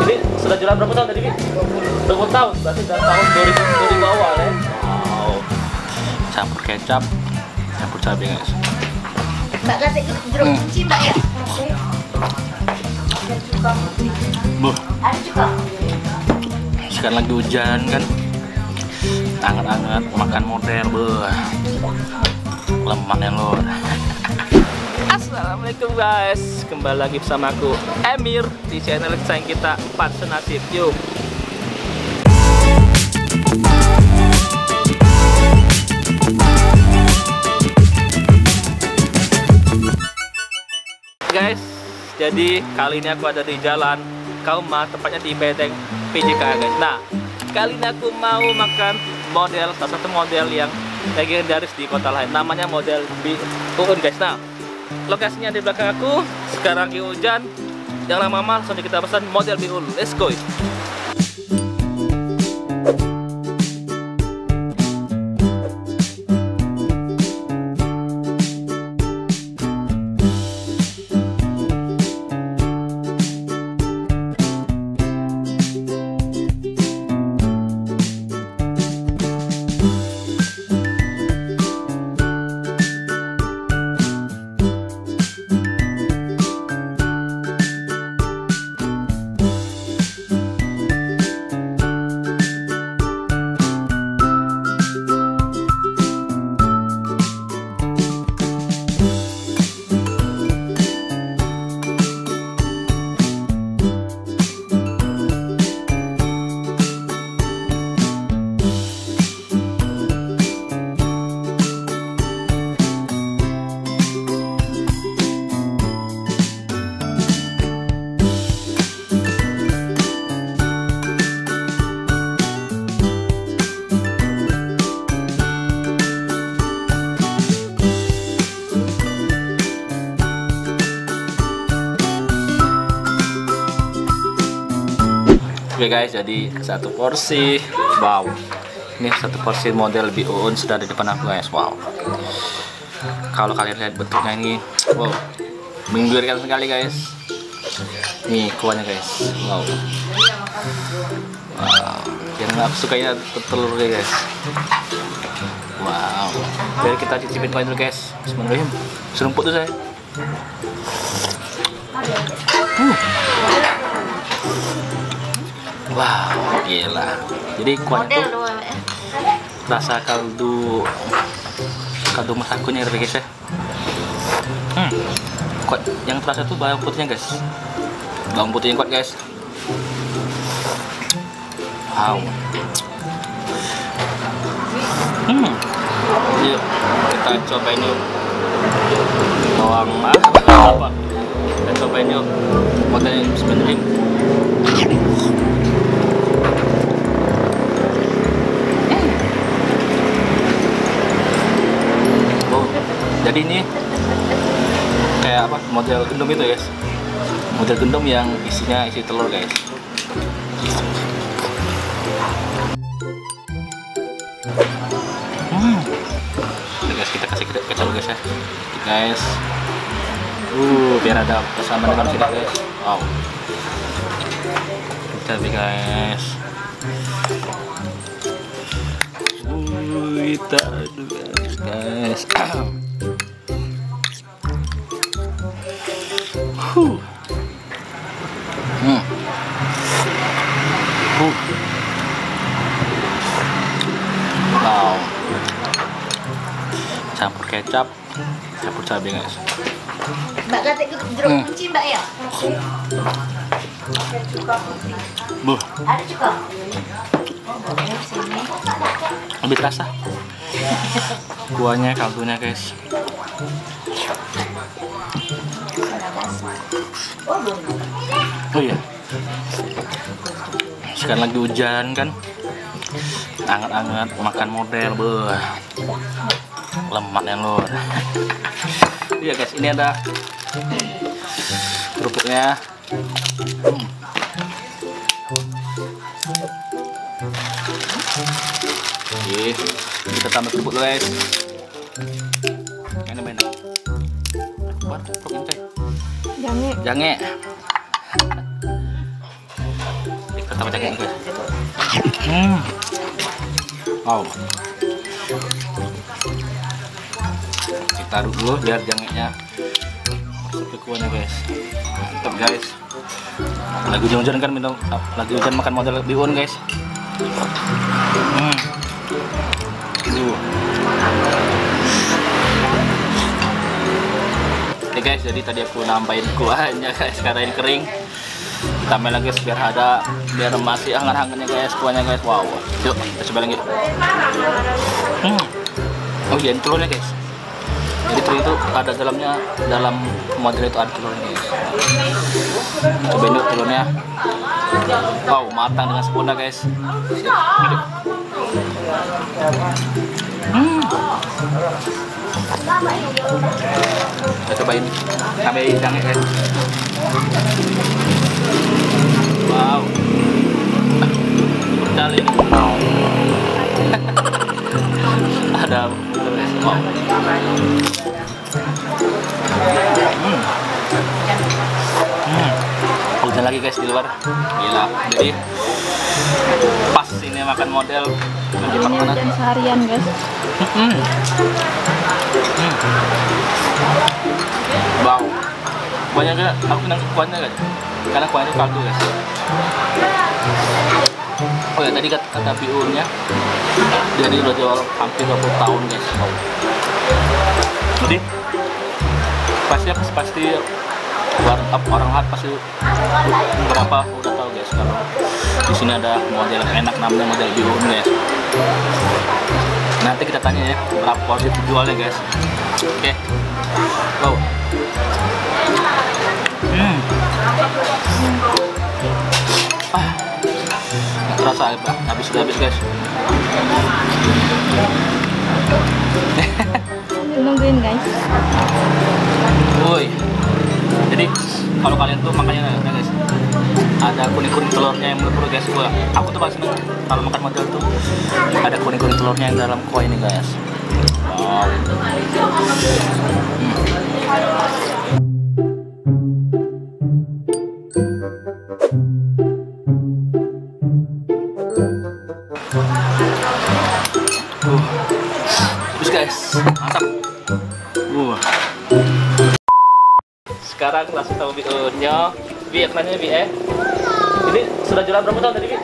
Jadi sudah jualan berapa tahun tadi, Bi? 20 tahun, berarti dari tahun 2000 awal ya. Wow. Campur kecap, campur cabai guys. Mbak kasih jeruk kunci Mbak ya? Ada juga. Sekarang lagi hujan kan, anget-anget makan model, lemaknya lor. Assalamualaikum guys, kembali lagi bersama aku Emir di channel kesayangan kita Empat Senasib. Yuk. Guys, jadi kali ini aku ada di jalan Kauma, tepatnya di Bedeng PJK guys. Nah, kali ini aku mau makan model, salah satu model yang legendaris di kota lain. Namanya model Uun guys. Nah, lokasinya di belakang aku. Sekarang lagi hujan. Jangan lama-lama, langsung kita pesan model Uun. Let's go. Oke guys, jadi satu porsi, wow, ini satu porsi model Uun sudah di depan aku guys. Wow, kalau kalian lihat bentuknya ini, wow, menggiurkan sekali guys. Nih kuahnya guys, wow, wow, yang aku sukanya telur guys. Wow, jadi kita cicipin kuahnya dulu guys. Bismillahirrahmanirrahim, serumput tuh saya. Wow, gila. Jadi kuahnya tuh rasa kaldu masakunya guys ya. Kuat yang terasa tuh bawang putihnya guys. Bawang putihnya kuat guys. Wow. Yuk kita cobain yuk. Bawang apa? Kita cobain yuk. Modelnya sebenarnya. Jadi ini kayak apa, model gendum itu guys, model gendum yang isinya isi telur guys. Oke guys, kita kasih kecap guys ya guys. Biar ada kesamaan dengan sini guys. Wow, cabai guys. Kita aduk guys. Wow, campur kecap, campur cabai guys. Mbak kasih jeruk kunci Mbak ya? Ada juga. Lebih terasa kuahnya, kaldunya guys. Oh iya, sekarang lagi hujan kan, anget-anget makan model, lemaknya lor. Iya guys, ini ada kerupuknya. Oke, kita tambah kerupuk dulu guys. Main. Buat kerupuk ini. Jange. Pertama jange guys. Wow. Kita taruh dulu biar jangenya masuk ke kuahnya guys. Mantap guys. Lagi hujan-hujan kan minum, lagi hujan makan model bihun guys. Oke guys, jadi tadi aku nambahin kuahnya guys karena ini kering. Tambah lagi biar ada, biar masih hangat-hangatnya guys kuahnya guys. Wow. Yuk kita coba lagi. Oh iya, ini telurnya guys. Jadi telur itu ada dalam model itu ada telurnya guys. Cobain dulu telurnya. Wow, matang dengan sempurna guys. Kita cobain tambahin jange guys. Wow. Pedal ini. Ada guys. Wow. Hujan lagi guys di luar. Gila. Jadi pas ini makan model hujan seharian guys. Wow. Kuahnya gak, aku nangkep kuahnya guys. Karena kuahnya kaldu guys. Oh ya, tadi kata bihunnya jadi udah jual hampir 20 tahun guys. Wow. Jadi pasti orang hat pasti berapa udah tahu guys kalau di sini ada model enak namanya model bihun guys. Nanti kita tanya ya berapa porsi jualnya guys. Oke. Wow. Nggak terasa habis guys. Nungguin guys. Woi. Jadi kalau kalian tuh makanya guys ada kuning-kuning telurnya yang melebur guys. Aku tuh pasti kalau makan model tuh ada kuning-kuning telurnya yang dalam kuah ini guys. Wow. Terus guys, mantap. Sekarang langsung tahu bihunnya. Bi, kenanya Bi Ini sudah jualan berapa tahun tadi Bi?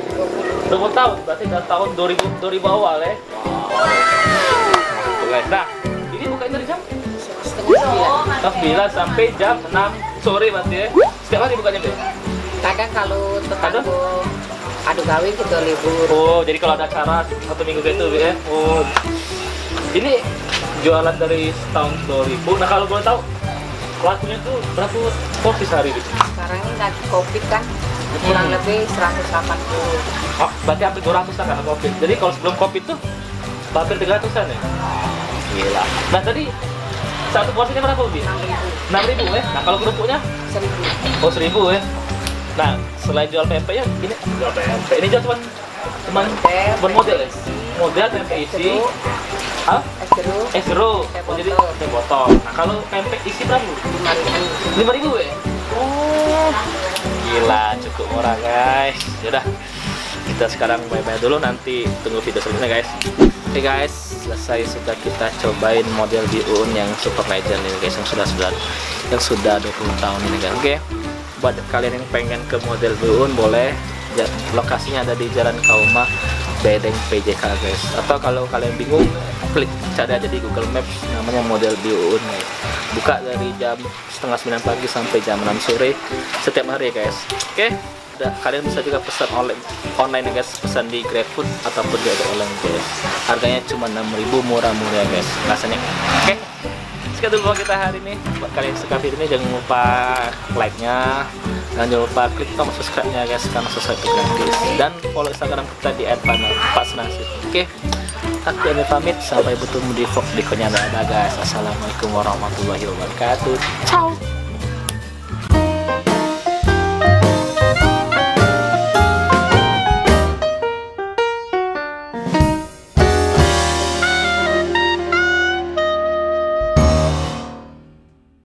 20 tahun, berarti dari tahun 2000 awal ya. Wow. Guys, nah ini bukanya dari jam? Setengah 9 sampai jam 6 sore berarti ya. Setiap hari bukanya Bi? Kadang kalau tetangga adu kawin kita libur. Oh, jadi kalau ada acara satu minggu gitu Bi ya. Oh. Ini jualan dari tahun 2000. Nah kalau boleh tahu lakunya tuh berapa porsi sehari gitu? Sekarang ini lagi COVID kan, kurang lebih 180. Oh, berarti hampir 200 lah karena COVID. Jadi kalau sebelum COVID tuh hampir 300-an ya? Gila. Nah tadi satu porsinya berapa Bi? 6.000 ya? Nah kalau kerupuknya? 1.000. Oh 1.000 ya? Nah selain jual pempek ya, ini jual pempek. Ini jual cuman model ya? Model pempek isi. Es jeruk. Oh jadi teh botol. Nah kalau pempek isi berapa? 5.000 ya? Oh gila, cukup murah guys. Yaudah kita sekarang bye-bye dulu, nanti tunggu video selanjutnya guys. Oke guys, selesai sudah kita cobain model bihun yang super legend ini guys, yang sudah 20 tahun ini guys. Oke, buat kalian yang pengen ke model bihun boleh, lokasinya ada di Jalan Kauma Bedeng PJK guys. Atau kalau kalian bingung, klik cari aja di Google Maps namanya model bihun. Buka dari jam setengah 9 pagi sampai jam 6 sore setiap hari guys. Oke, kalian bisa juga pesan online guys, pesan di GrabFood ataupun di online guys. Harganya cuma 6.000, murah-murah guys rasanya. Oke, sekian dulu kita hari ini. Buat kalian yang suka video ini jangan lupa like-nya dan jangan lupa klik tombol subscribe-nya guys, karena subscribe itu gratis. Dan follow Instagram kita di @pak_senasib. Oke, aku Emil pamit, sampai bertemu di vlog berikutnya. Dadah guys, assalamualaikum warahmatullahi wabarakatuh. Ciao.